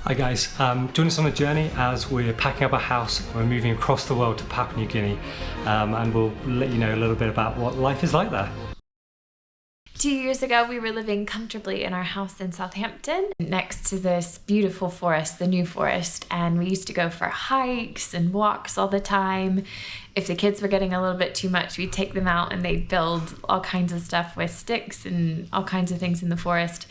Hi guys, join us on a journey as we're packing up our house. We're moving across the world to Papua New Guinea, and we'll let you know a little bit about what life is like there. 2 years ago, we were living comfortably in our house in Southampton next to this beautiful forest, the New Forest, and we used to go for hikes and walks all the time. If the kids were getting a little bit too much, we'd take them out and they'd build all kinds of stuff with sticks and all kinds of things in the forest.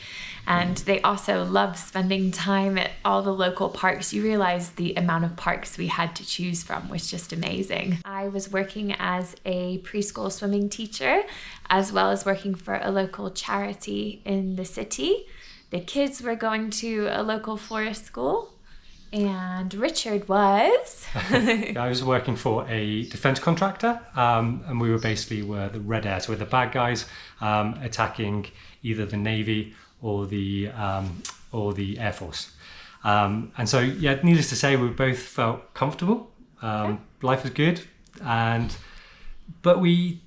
And they also loved spending time at all the local parks. You realize the amount of parks we had to choose from was just amazing. I was working as a preschool swimming teacher, as well as working for a local charity in the city. The kids were going to a local forest school, and Richard was... I was working for a defence contractor, and we were the Red Air, so we're the bad guys attacking either the Navy or the Air Force. And so, yeah, needless to say, we both felt comfortable. Life was good, but we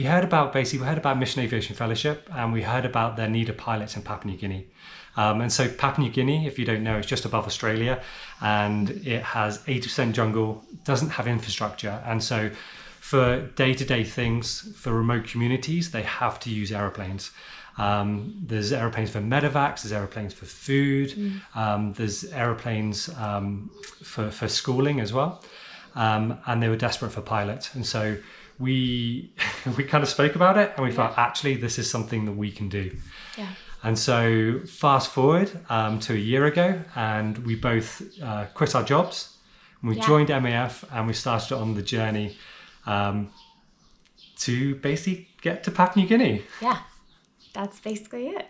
heard about Mission Aviation Fellowship, and we heard about their need of pilots in Papua New Guinea. And so Papua New Guinea, if you don't know, is just above Australia, and it has 80% jungle, doesn't have infrastructure, and so for day-to-day things, for remote communities, they have to use aeroplanes. There's aeroplanes for medevacs, there's aeroplanes for food, there's aeroplanes for schooling as well, and they were desperate for pilots. And so we kind of spoke about it, and we thought, actually, this is something that we can do. Yeah. And so fast forward to a year ago, and we both quit our jobs, and we joined MAF, and we started on the journey to basically get to Papua New Guinea. Yeah. That's basically it.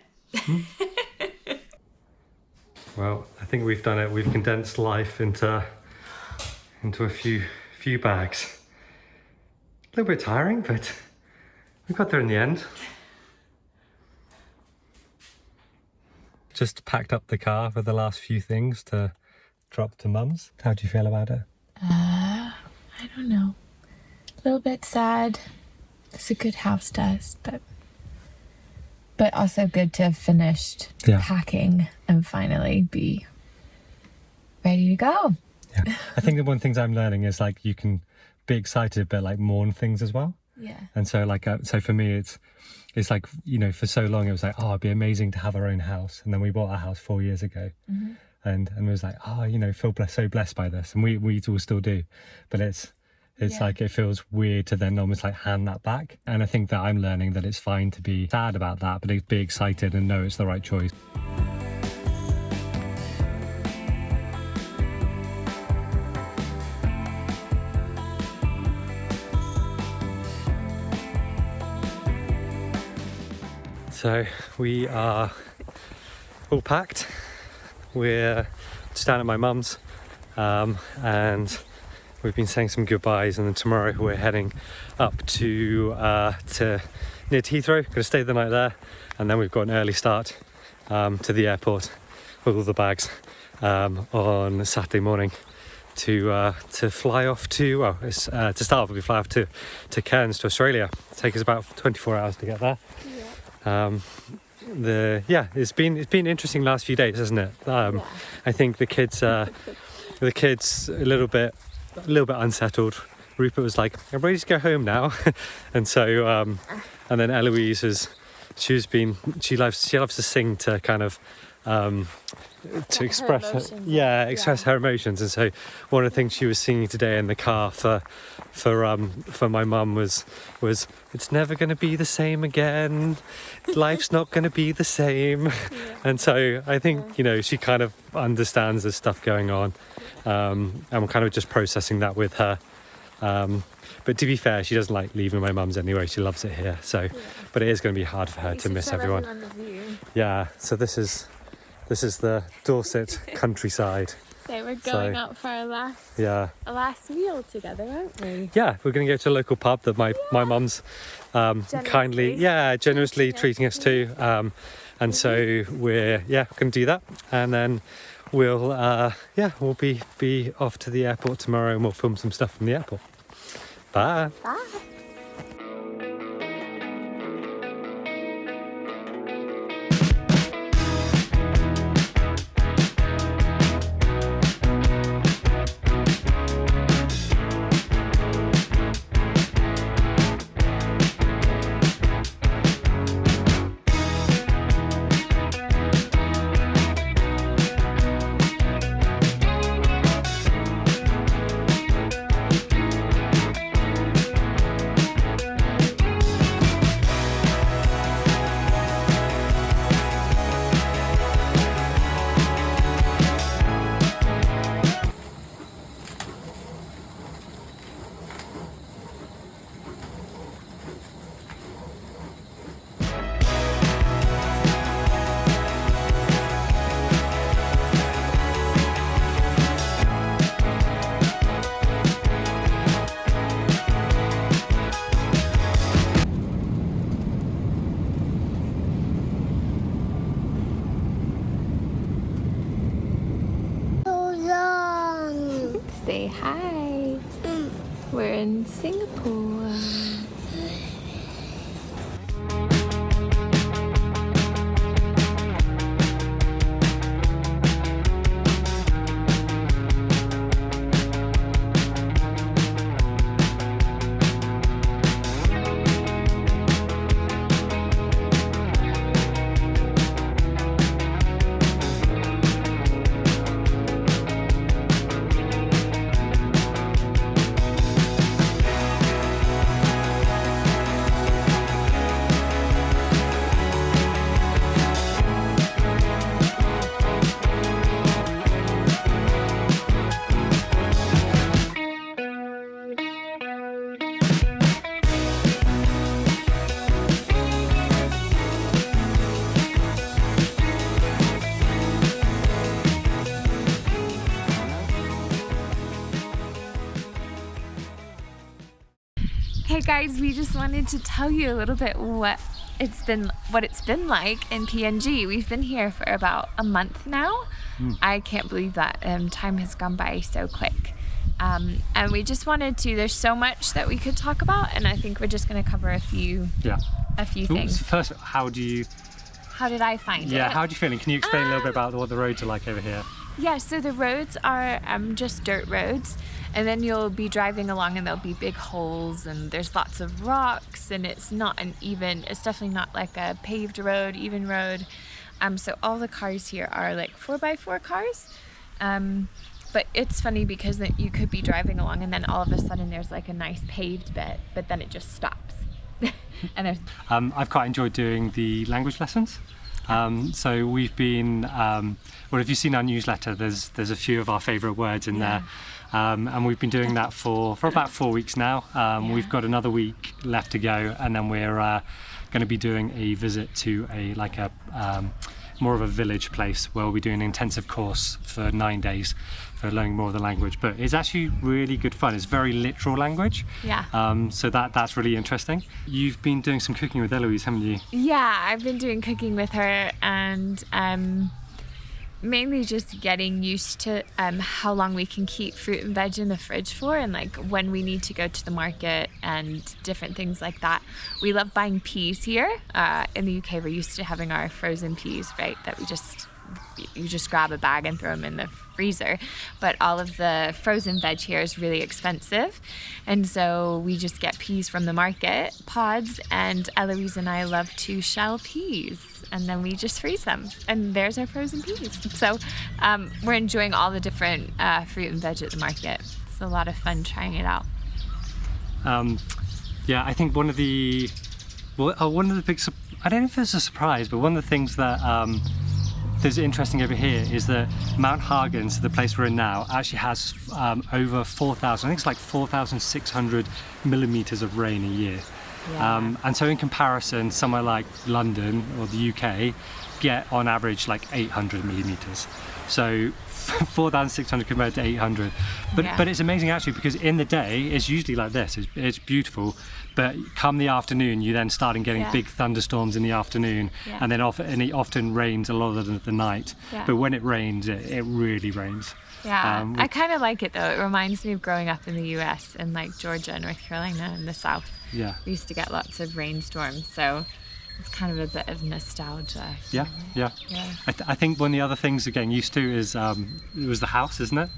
Well, I think we've done it. We've condensed life into a few bags. A little bit tiring, but we got there in the end. Just packed up the car for the last few things to drop to Mum's. How do you feel about it? I don't know. A little bit sad. It's a good house dust, but also good to have finished packing and finally be ready to go. Yeah, I think that one of the things I'm learning is like you can be excited but like mourn things as well. Yeah. And so so for me it's like, you know, for so long it was like, oh, it'd be amazing to have our own house, and then we bought our house 4 years ago, and it was like, oh, you know, feel so blessed by this, and we all still do, but it's like it feels weird to then almost like hand that back. And I think that I'm learning that it's fine to be sad about that, but be excited and know it's the right choice. So we are all packed. We're just down at my mum's, and we've been saying some goodbyes, and then tomorrow we're heading up to near to Heathrow. Going to stay the night there, and then we've got an early start to the airport with all the bags on Saturday morning to fly off to to start off. We fly off to Cairns, to Australia. It'll take us about 24 hours to get there. It's been interesting last few days, hasn't it? I think the kids a little bit unsettled. Rupert was like, I'm ready to go home now. And so and then Eloise she loves to sing to kind of to express her emotions. And so one of the things she was singing today in the car for my mum was it's never going to be the same again, life's not going to be the same. And so I think, you know, she kind of understands there's stuff going on, and we're kind of just processing that with her. But to be fair, she doesn't like leaving my mum's anyway. She loves it here. So, but it is going to be hard for her to miss everyone. Yeah. So this is the Dorset countryside. So we're going out for our last meal together, aren't we? Yeah, we're going to go to a local pub that my mum's generously treating us to. And so we're going to do that, and then we'll be off to the airport tomorrow, and we'll film some stuff from the airport. Bye. Bye. Hi. We're in Singapore. Hey guys, we just wanted to tell you a little bit what it's been like in PNG. We've been here for about a month now. I can't believe that time has gone by so quick. And we just wanted to, there's so much that we could talk about, and I think we're just going to cover a few things. First, how did I find it? Yeah, how are you feeling? Can you explain a little bit about what the roads are like over here? Yeah, so the roads are just dirt roads, and then you'll be driving along and there'll be big holes and there's lots of rocks, and it's definitely not like a paved road, even road. So all the cars here are like 4x4 cars. But it's funny because you could be driving along and then all of a sudden there's like a nice paved bit, but then it just stops. And I've quite enjoyed doing the language lessons. So we've been, well, if you've seen our newsletter, there's a few of our favourite words in there. And we've been doing that for about 4 weeks now. We've got another week left to go, and then we're going to be doing a visit to more of a village place where we'll be doing an intensive course for 9 days for learning more of the language. But it's actually really good fun. It's very literal language. So that's really interesting. You've been doing some cooking with Eloise, haven't you? Yeah, I've been doing cooking with her, and mainly just getting used to how long we can keep fruit and veg in the fridge for, and like when we need to go to the market and different things like that. We love buying peas here. In the UK, we're used to having our frozen peas, right? That you just grab a bag and throw them in the freezer. But all of the frozen veg here is really expensive, and so we just get peas from the market, pods, and Eloise and I love to shell peas, and then we just freeze them, and there's our frozen peas. So we're enjoying all the different fruit and veg at the market. It's a lot of fun trying it out. I think one of the big, I don't know if it's a surprise, but one of the things that that's interesting over here is that Mount Hagen, so the place we're in now, actually has over 4,000, I think it's like 4,600 millimeters of rain a year. And so in comparison, somewhere like London or the UK get on average like 800 millimeters. So 4,600 compared to 800. But it's amazing actually, because in the day it's usually like this, it's beautiful, but come the afternoon you then start getting big thunderstorms in the afternoon, and then it often rains a lot of the night. But when it rains, it really rains. I kind of like it though. It reminds me of growing up in the US in like Georgia and North Carolina in the South. We used to get lots of rainstorms, so it's kind of a bit of nostalgia. I think one of the other things we're getting used to is it was the house, isn't it?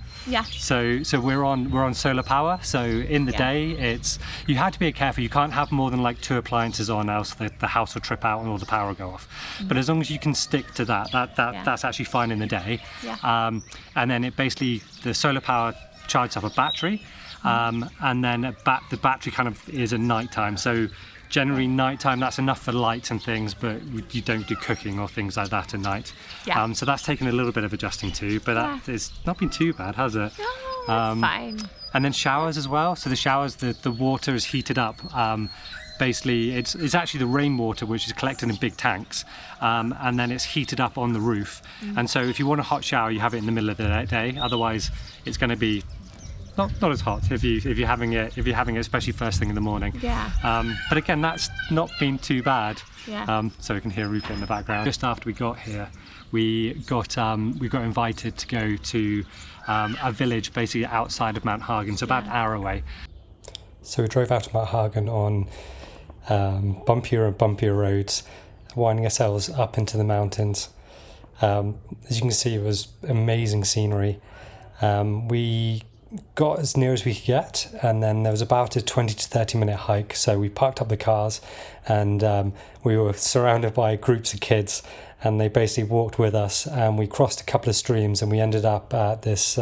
So we're on solar power. So in the day, you have to be careful. You can't have more than like 2 appliances on, else the house will trip out and all the power will go off. But as long as you can stick to that's actually fine in the day. And then the solar power charges up a battery, and then the battery kind of is at nighttime. So generally nighttime, that's enough for lights and things, but you don't do cooking or things like that at night. So that's taken a little bit of adjusting to, but it's not been too bad, has it? No, it's fine. And then showers as well. So the showers, the water is heated up. Basically, it's actually the rainwater which is collected in big tanks, and then it's heated up on the roof. And so if you want a hot shower, you have it in the middle of the day. Otherwise, it's going to be not as hot if you're having it especially first thing in the morning. Yeah. But again, that's not been too bad. Yeah. So we can hear Rupert in the background. Just after we got here, we got invited to go to a village basically outside of Mount Hagen, so about an hour away. So we drove out to Mount Hagen on bumpier and bumpier roads, winding ourselves up into the mountains. As you can see, it was amazing scenery. We got as near as we could get, and then there was about a 20 to 30 minute hike, so we parked up the cars and we were surrounded by groups of kids, and they basically walked with us, and we crossed a couple of streams, and we ended up at this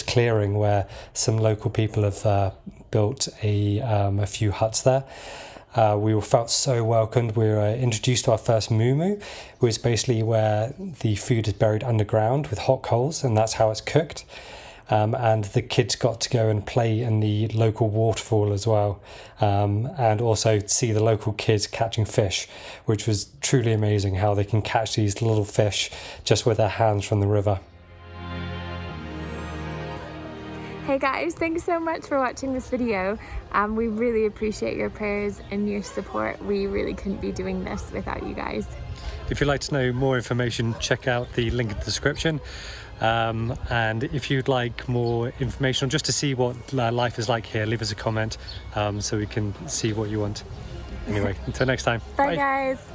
clearing where some local people have built a few huts there. We all felt so welcomed. We were introduced to our first mumu, which is basically where the food is buried underground with hot coals, and that's how it's cooked. And the kids got to go and play in the local waterfall as well, and also see the local kids catching fish, which was truly amazing how they can catch these little fish just with their hands from the river. Hey guys, thanks so much for watching this video. We really appreciate your prayers and your support. We really couldn't be doing this without you guys. If you'd like to know more information, check out the link in the description. And if you'd like more information, just to see what life is like here, leave us a comment so we can see what you want. Anyway, until next time. Bye guys.